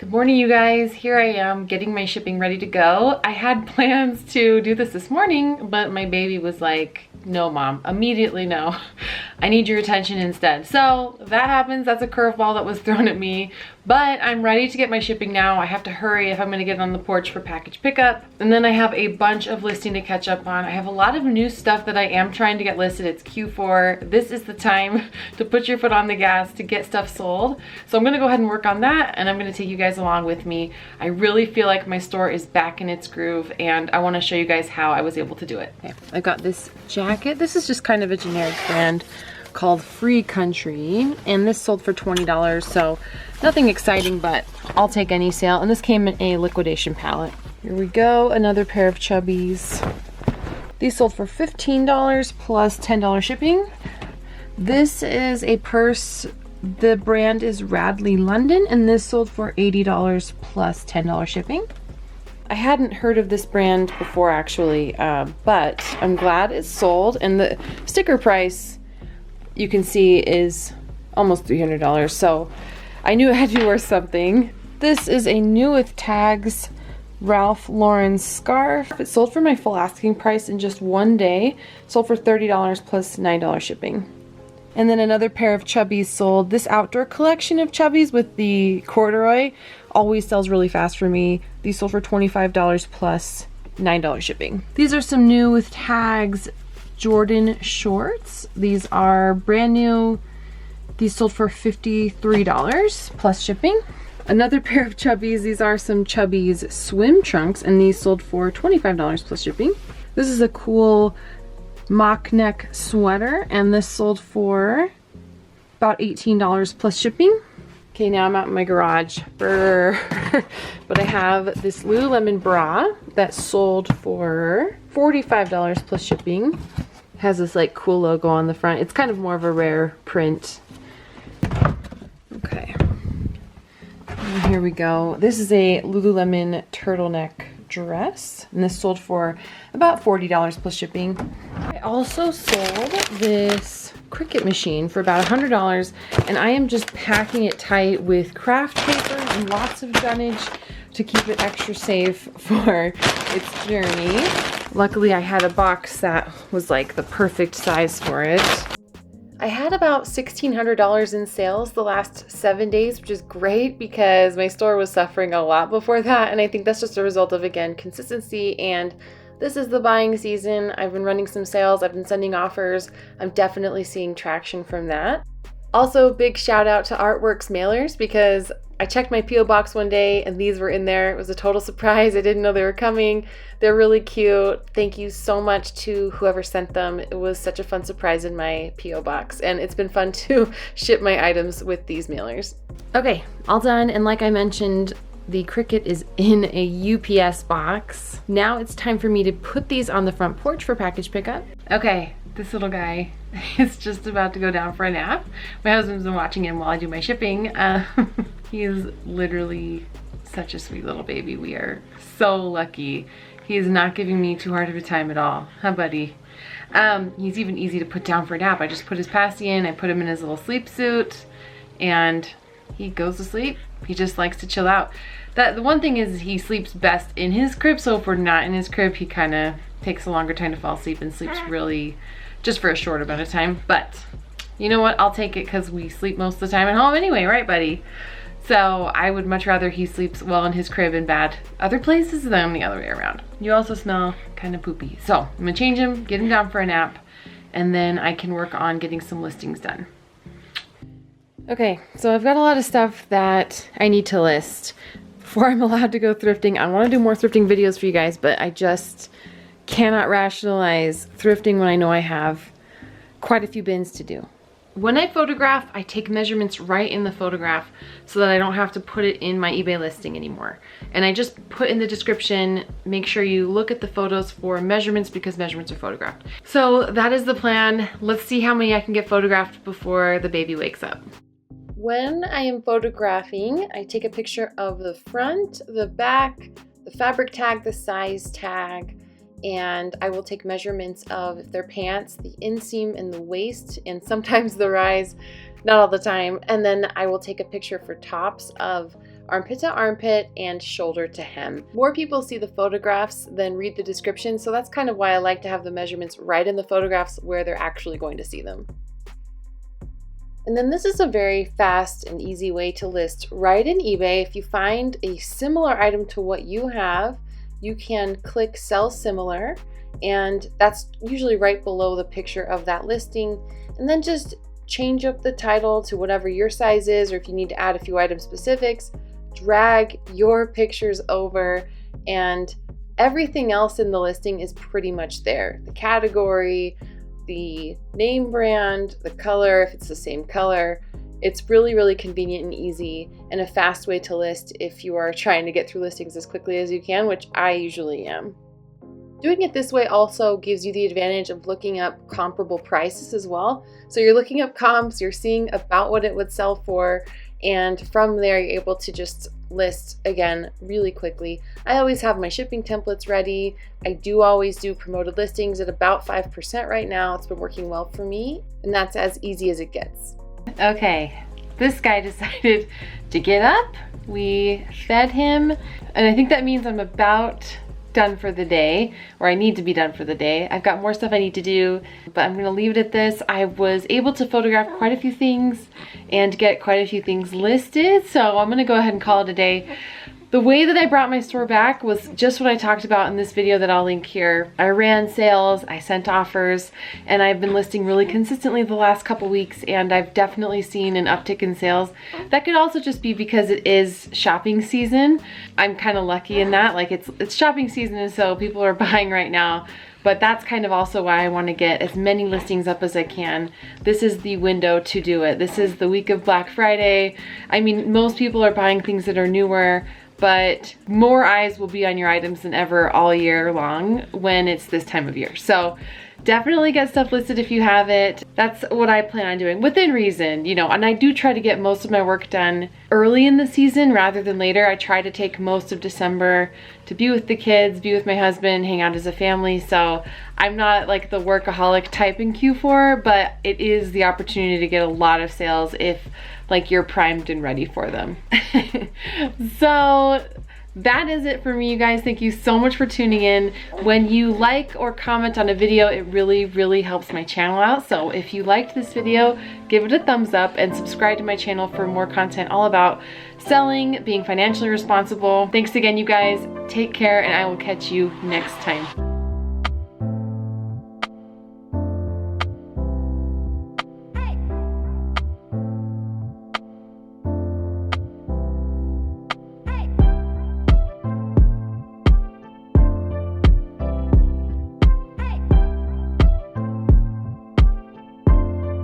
Good morning, you guys. Here I am getting my shipping ready to go. I had plans to do this morning, but my baby was like, no, mom, immediately no. I need your attention instead. So that happens. That's a curveball that was thrown at me, but I'm ready to get my shipping now. I have to hurry if I'm gonna get on the porch for package pickup. And then I have a bunch of listing to catch up on. I have a lot of new stuff that I am trying to get listed. It's Q4. This is the time to put your foot on the gas to get stuff sold. So I'm gonna go ahead and work on that, and I'm gonna take you guys along with me. I really feel like my store is back in its groove, and I wanna show you guys how I was able to do it. Okay, I got this jacket. This is just kind of a generic brand called Free Country, and this sold for $20, so nothing exciting, but I'll take any sale. And this came in a liquidation palette. Here we go, another pair of Chubbies. These sold for $15 plus $10 shipping. This is a purse. The brand is Radley London, and this sold for $80 plus $10 shipping. I hadn't heard of this brand before actually, but I'm glad it's sold, and the sticker price you can see is almost $300, so I knew it had to be worth something. This is a new with tags Ralph Lauren scarf. It sold for my full asking price in just one day. Sold for $30 plus $9 shipping. And then another pair of Chubbies sold. This outdoor collection of Chubbies with the corduroy always sells really fast for me. These sold for $25 plus $9 shipping. These are some new with tags Jordan shorts. These are brand new. These sold for $53 plus shipping. Another pair of Chubbies. These are some Chubbies swim trunks, and these sold for $25 plus shipping. This is a cool mock neck sweater, and this sold for about $18 plus shipping. Okay, now I'm out in my garage. Brr. But I have this Lululemon bra that sold for $45 plus shipping. It has this like cool logo on the front. It's kind of more of a rare print. Okay. And here we go. This is a Lululemon turtleneck dress, and this sold for about $40 plus shipping. I also sold this Cricut machine for about $100, and I am just packing it tight with craft paper and lots of dunnage to keep it extra safe for its journey. Luckily, I had a box that was like the perfect size for it. I had about $1,600 in sales the last 7 days, which is great because my store was suffering a lot before that. And I think that's just a result of, again, consistency. And this is the buying season. I've been running some sales. I've been sending offers. I'm definitely seeing traction from that. Also, big shout out to Artworks mailers because I checked my P.O. box one day and these were in there. It was a total surprise. I didn't know they were coming. They're really cute. Thank you so much to whoever sent them. It was such a fun surprise in my P.O. box, and it's been fun to ship my items with these mailers. Okay, all done, and like I mentioned, the Cricut is in a UPS box. Now it's time for me to put these on the front porch for package pickup. Okay, this little guy is just about to go down for a nap. My husband's been watching him while I do my shipping. He is literally such a sweet little baby. We are so lucky. He is not giving me too hard of a time at all. Huh, buddy? He's even easy to put down for a nap. I just put his passy in, I put him in his little sleep suit, and he goes to sleep. He just likes to chill out. The one thing is he sleeps best in his crib, so if we're not in his crib, he kind of takes a longer time to fall asleep and sleeps really just for a short amount of time. But you know what? I'll take it because we sleep most of the time at home anyway, right, buddy? So I would much rather he sleeps well in his crib and bad other places than the other way around. You also smell kind of poopy. So I'm gonna change him, get him down for a nap, and then I can work on getting some listings done. Okay, so I've got a lot of stuff that I need to list before I'm allowed to go thrifting. I want to do more thrifting videos for you guys, but I just cannot rationalize thrifting when I know I have quite a few bins to do. When I photograph, I take measurements right in the photograph so that I don't have to put it in my eBay listing anymore. And I just put in the description, make sure you look at the photos for measurements because measurements are photographed. So that is the plan. Let's see how many I can get photographed before the baby wakes up. When I am photographing, I take a picture of the front, the back, the fabric tag, the size tag, and I will take measurements of their pants, the inseam and the waist, and sometimes the rise, not all the time. And then I will take a picture for tops of armpit to armpit, and shoulder to hem. More people see the photographs than read the description, so that's kind of why I like to have the measurements right in the photographs where they're actually going to see them. And then this is a very fast and easy way to list right in eBay. If you find a similar item to what you have, you can click Sell Similar, and that's usually right below the picture of that listing, and then just change up the title to whatever your size is, or if you need to add a few item specifics, drag your pictures over, and everything else in the listing is pretty much there. The category, the name brand, the color, if it's the same color. It's really, really convenient and easy and a fast way to list if you are trying to get through listings as quickly as you can, which I usually am. Doing it this way also gives you the advantage of looking up comparable prices as well. So you're looking up comps, you're seeing about what it would sell for, and from there you're able to just list again really quickly. I always have my shipping templates ready. I do always do promoted listings at about 5% right now. It's been working well for me, and that's as easy as it gets. Okay, this guy decided to get up. We fed him, and I think that means I'm about done for the day, or I need to be done for the day. I've got more stuff I need to do, but I'm gonna leave it at this. I was able to photograph quite a few things and get quite a few things listed, so I'm gonna go ahead and call it a day. The way that I brought my store back was just what I talked about in this video that I'll link here. I ran sales, I sent offers, and I've been listing really consistently the last couple weeks, and I've definitely seen an uptick in sales. That could also just be because it is shopping season. I'm kind of lucky in that, like it's shopping season, and so people are buying right now. But that's kind of also why I want to get as many listings up as I can. This is the window to do it. This is the week of Black Friday. I mean, most people are buying things that are newer, but more eyes will be on your items than ever all year long when it's this time of year. So definitely get stuff listed if you have it. That's what I plan on doing within reason, you know, and I do try to get most of my work done early in the season rather than later. I try to take most of December to be with the kids, be with my husband, hang out as a family. So I'm not like the workaholic type in Q4, but it is the opportunity to get a lot of sales if like you're primed and ready for them. So that is it for me, you guys. Thank you so much for tuning in. When you like or comment on a video, it really, really helps my channel out. So if you liked this video, give it a thumbs up and subscribe to my channel for more content all about selling, being financially responsible. Thanks again, you guys. Take care, and I will catch you next time.